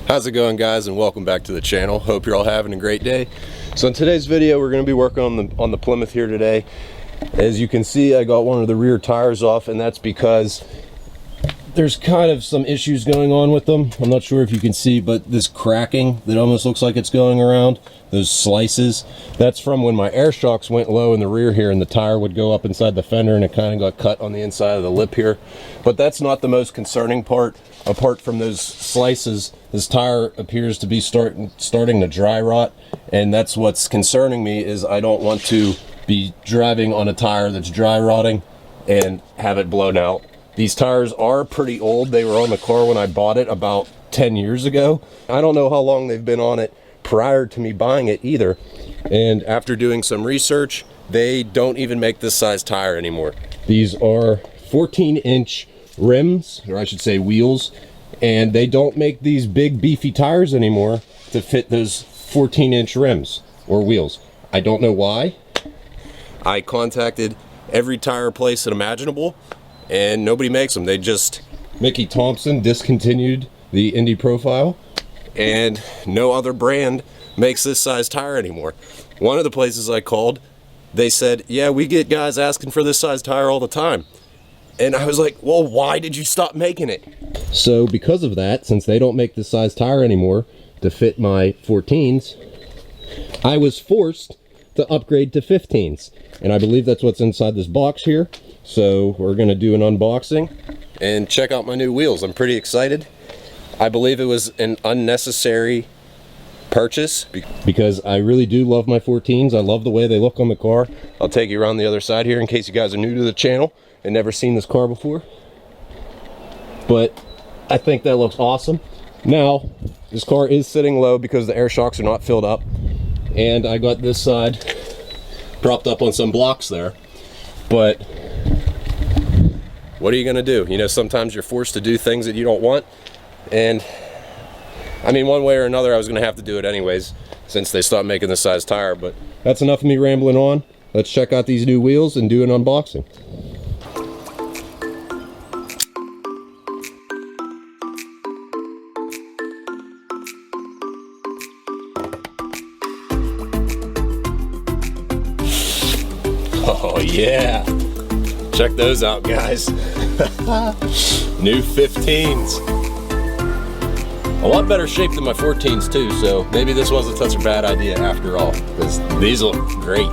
How's it going, guys, and welcome back to the channel. Hope you're all having a great day. So in today's video, we're going to be working on the Plymouth here today. As you can see, I got one of the rear tires off, and that's because there's kind of some issues going on with them. I'm not sure if you can see, but this cracking that almost looks like it's going around, those slices, that's from when my air shocks went low in the rear here, and the tire would go up inside the fender and it kind of got cut on the inside of the lip here. But that's not the most concerning part. Apart from those slices, this tire appears to be starting to dry rot, and that's what's concerning me. Is I don't want to be driving on a tire that's dry rotting and have it blown out. These tires are pretty old. They were on the car when I bought it about 10 years ago. I don't know how long they've been on it prior to me buying it either. And after doing some research, they don't even make this size tire anymore. These are 14-inch rims, or I should say wheels, and they don't make these big beefy tires anymore to fit those 14-inch rims or wheels. I don't know why. I contacted every tire place imaginable, and nobody makes them. They just, Mickey Thompson discontinued the Indy profile, and no other brand makes this size tire anymore. One of the places I called, they said, yeah, we get guys asking for this size tire all the time. And I was like, well, why did you stop making it? So because of that, since they don't make this size tire anymore to fit my 14s, I was forced to upgrade to 15s. And I believe that's what's inside this box here. So we're gonna do an unboxing and check out my new wheels. I'm pretty excited. I believe it was an unnecessary purchase because I really do love my 14s. I love the way they look on the car. I'll take you around the other side here in case you guys are new to the channel and never seen this car before. But I think that looks awesome. Now, this car is sitting low because the air shocks are not filled up. And I got this side propped up on some blocks there. But what are you gonna do? You know, sometimes you're forced to do things that you don't want. And I mean, one way or another, I was gonna have to do it anyways since they stopped making this size tire. But that's enough of me rambling on. Let's check out these new wheels and do an unboxing. Oh yeah, check those out, guys. New 15s. A lot better shape than my 14s too, so maybe this wasn't such a bad idea after all, because these look great.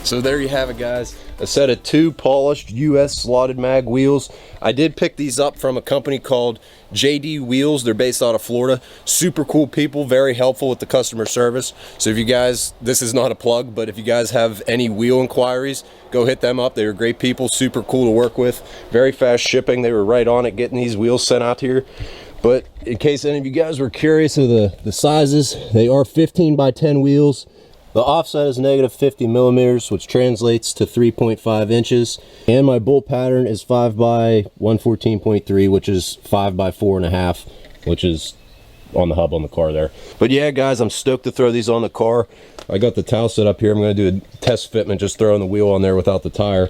So there you have it, guys. A set of 2 polished US slotted mag wheels. I did pick these up from a company called JD Wheels. They're based out of Florida. Super cool people, very helpful with the customer service. So if you guys, this is not a plug, but if you guys have any wheel inquiries, go hit them up. They were great people, super cool to work with. Very fast shipping. They were right on it getting these wheels sent out here. But in case any of you guys were curious of the sizes, they are 15 by 10 wheels. The offset is negative 50 millimeters, which translates to 3.5 inches. And my bolt pattern is 5 by 114.3, which is 5 by 4.5, which is on the hub on the car there. But yeah, guys, I'm stoked to throw these on the car. I got the towel set up here. I'm going to do a test fitment, just throwing the wheel on there without the tire.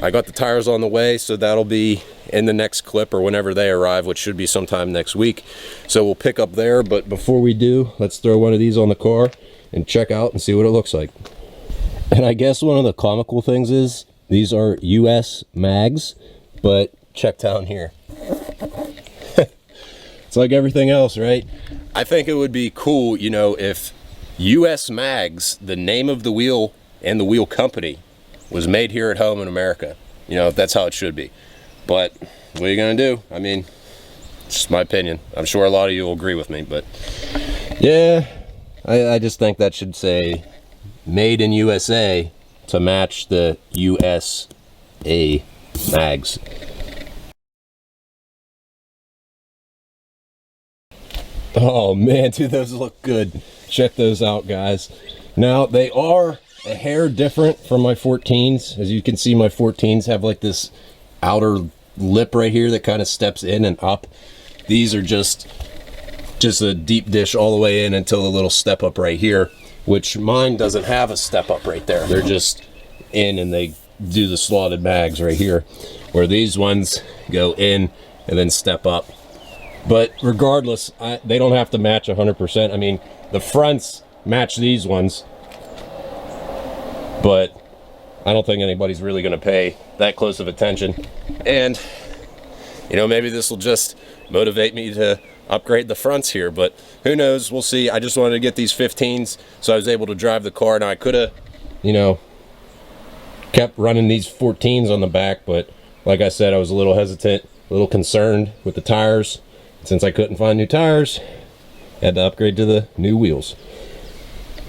I got the tires on the way, so that'll be in the next clip or whenever they arrive, which should be sometime next week. So we'll pick up there, but before we do, let's throw one of these on the car and check out and see what it looks like. And I guess one of the comical things is these are US mags, but check down here. It's like everything else, right? I think it would be cool, you know, if US mags, the name of the wheel and the wheel company, was made here at home in America. You know, that's how it should be. But what are you gonna do? I mean, it's just my opinion. I'm sure a lot of you will agree with me, but yeah, I just think that should say made in USA to match the USA mags. Oh man, dude, those look good. Check those out, guys. Now, they are a hair different from my 14s. As you can see, my 14s have like this outer lip right here that kind of steps in and up. These are just a deep dish all the way in until a little step up right here. which mine doesn't have a step up right there. They're just in and they do the slotted mags right here, where these ones go in and then step up. But regardless, they don't have to match 100%. I mean, the fronts match these ones, but I don't think anybody's really going to pay that close of attention. And, you know, maybe this will just motivate me to upgrade the fronts here, but who knows? We'll see. I just wanted to get these 15s so I was able to drive the car. Now, I could have, you know, kept running these 14s on the back, but like I said, I was a little hesitant, a little concerned with the tires. Since I couldn't find new tires, I had to upgrade to the new wheels.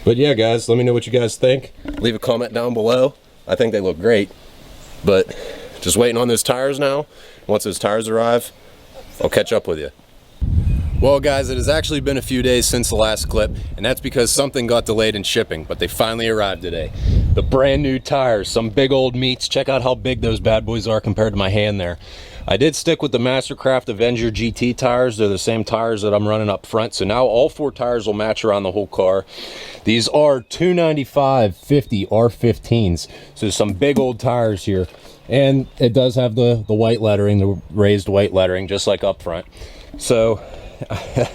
But yeah, guys, let me know what you guys think. Leave a comment down below. I think they look great, but just waiting on those tires now. Once those tires arrive, I'll catch up with you. Well, guys, it has actually been a few days since the last clip, and that's because something got delayed in shipping, but they finally arrived today. The brand new tires, some big old meats. Check out how big those bad boys are compared to my hand there. I did stick with the Mastercraft Avenger GT tires. They're the same tires that I'm running up front, so now all 4 tires will match around the whole car. These are 295/50 R15s, so some big old tires here. And it does have the white lettering, the raised white lettering, just like up front. So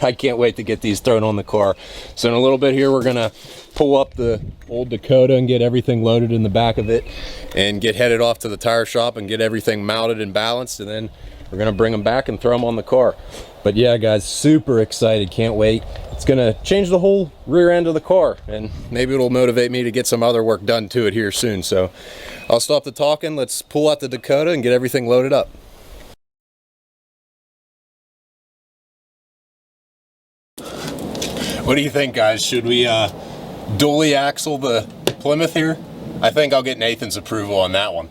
I can't wait to get these thrown on the car. So in a little bit here, we're gonna pull up the old Dakota and get everything loaded in the back of it and get headed off to the tire shop and get everything mounted and balanced, and then we're gonna bring them back and throw them on the car. But yeah, guys, super excited, can't wait. It's gonna change the whole rear end of the car, and maybe it'll motivate me to get some other work done to it here soon. So I'll stop the talking, let's pull out the Dakota and get everything loaded up. What do you think, guys? Should we dually axle the Plymouth here? I think I'll get Nathan's approval on that one.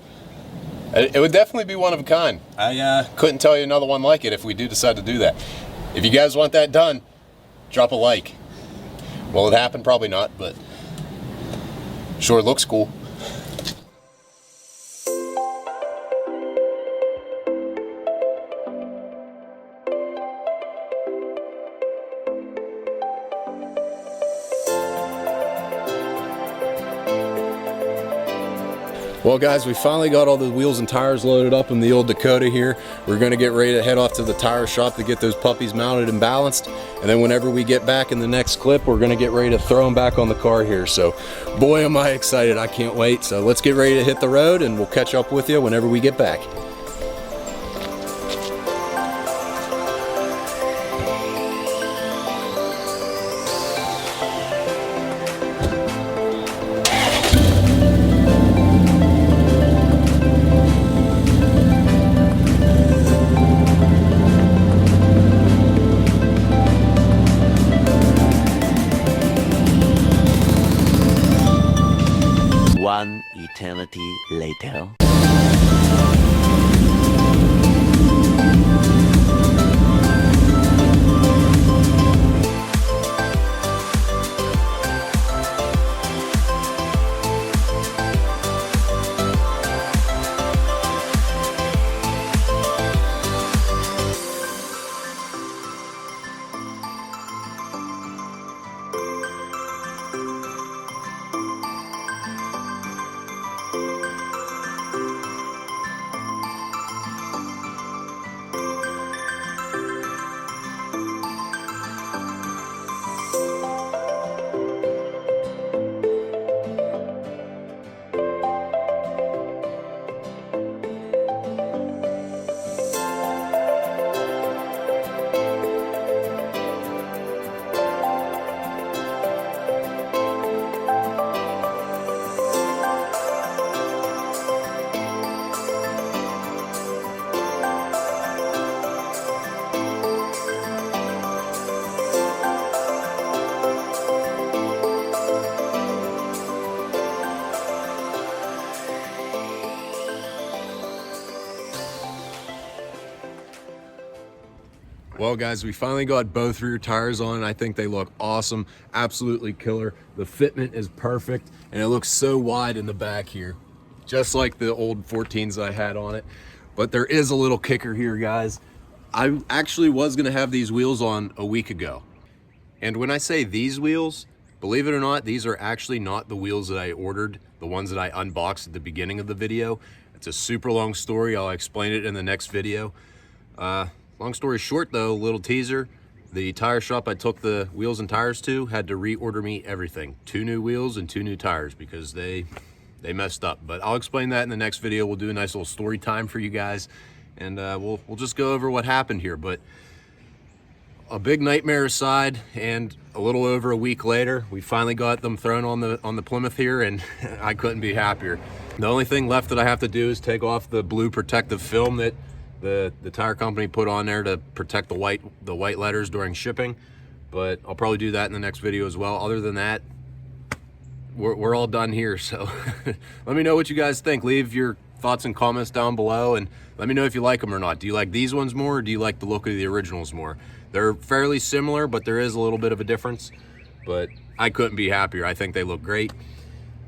It would definitely be one of a kind. I couldn't tell you another one like it if we do decide to do that. If you guys want that done, drop a like. Will it happen? Probably not, but sure looks cool. Well, guys, we finally got all the wheels and tires loaded up in the old Dakota here. We're going to get ready to head off to the tire shop to get those puppies mounted and balanced. And then whenever we get back in the next clip, we're going to get ready to throw them back on the car here. So, boy, am I excited. I can't wait. So let's get ready to hit the road, and we'll catch up with you whenever we get back. One eternity later. Well, guys, we finally got both rear tires on, and I think they look awesome, absolutely killer. The fitment is perfect, and it looks so wide in the back here, just like the old 14s I had on it. But there is a little kicker here, guys. I actually was gonna have these wheels on a week ago. And when I say these wheels, Believe it or not, these are actually not the wheels that I ordered, the ones that I unboxed at the beginning of the video. It's a super long story. I'll explain it in the next video. Long story short though, little teaser. The tire shop I took the wheels and tires to had to reorder me everything. 2 new wheels and 2 new tires because they messed up. But I'll explain that in the next video. We'll do a nice little story time for you guys. And we'll just go over what happened here. But a big nightmare aside, and a little over a week later, we finally got them thrown on the Plymouth here, and I couldn't be happier. The only thing left that I have to do is take off the blue protective film that the tire company put on there to protect the white letters during shipping. But I'll probably do that in the next video as well. Other than that, we're all done here. So let me know what you guys think. Leave your thoughts and comments down below, and let me know if you like them or not. Do you like these ones more, or do you like the look of the originals more? They're fairly similar, but there is a little bit of a difference. But I couldn't be happier. I think they look great.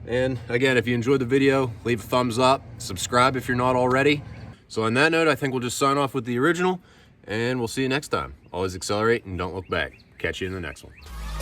And again, if you enjoyed the video, leave a thumbs up, subscribe if you're not already. So on that note, I think we'll just sign off with the original, and we'll see you next time. Always accelerate and don't look back. Catch you in the next one.